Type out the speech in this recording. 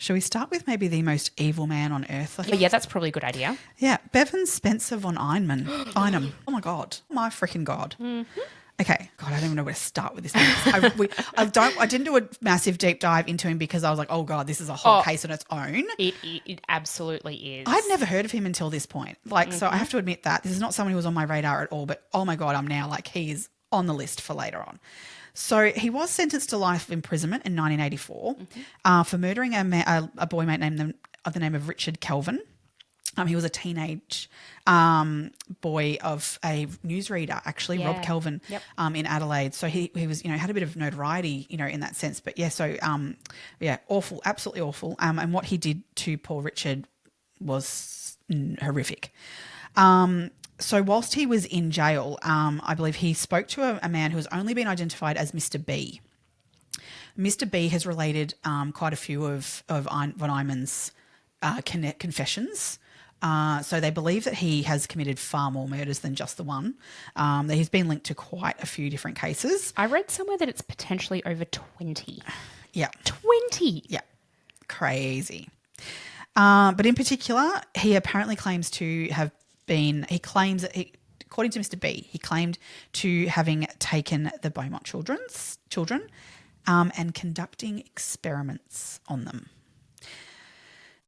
Shall we start with maybe the most evil man on earth? I think? Yeah, that's probably a good idea. Yeah, Bevan Spencer von Einem. Oh my God. My freaking God. Mm-hmm. Okay. God, I don't even know where to start with this. I didn't do a massive deep dive into him because I was like, oh God, this is a whole case on its own. It absolutely is. I'd never heard of him until this point. So I have to admit that this is not someone who was on my radar at all, but oh my God, I'm now like, he is on the list for later on. So he was sentenced to life imprisonment in 1984 for murdering a boy mate named of the name of Richard Kelvin. He was a teenage boy of a newsreader, actually, Rob Kelvin, in Adelaide. So he was, had a bit of notoriety, in that sense. But awful, absolutely awful. And what he did to poor Richard was horrific. So whilst he was in jail, I believe he spoke to a man who has only been identified as Mr. B. Mr. B has related quite a few of von Eimen's confessions. So they believe that he has committed far more murders than just the one. That he's been linked to quite a few different cases. I read somewhere that it's potentially over 20. Yeah. 20? Yeah. Crazy. But in particular, he apparently claims to have been, according to Mr. B, he claimed to having taken the Beaumont children and conducting experiments on them.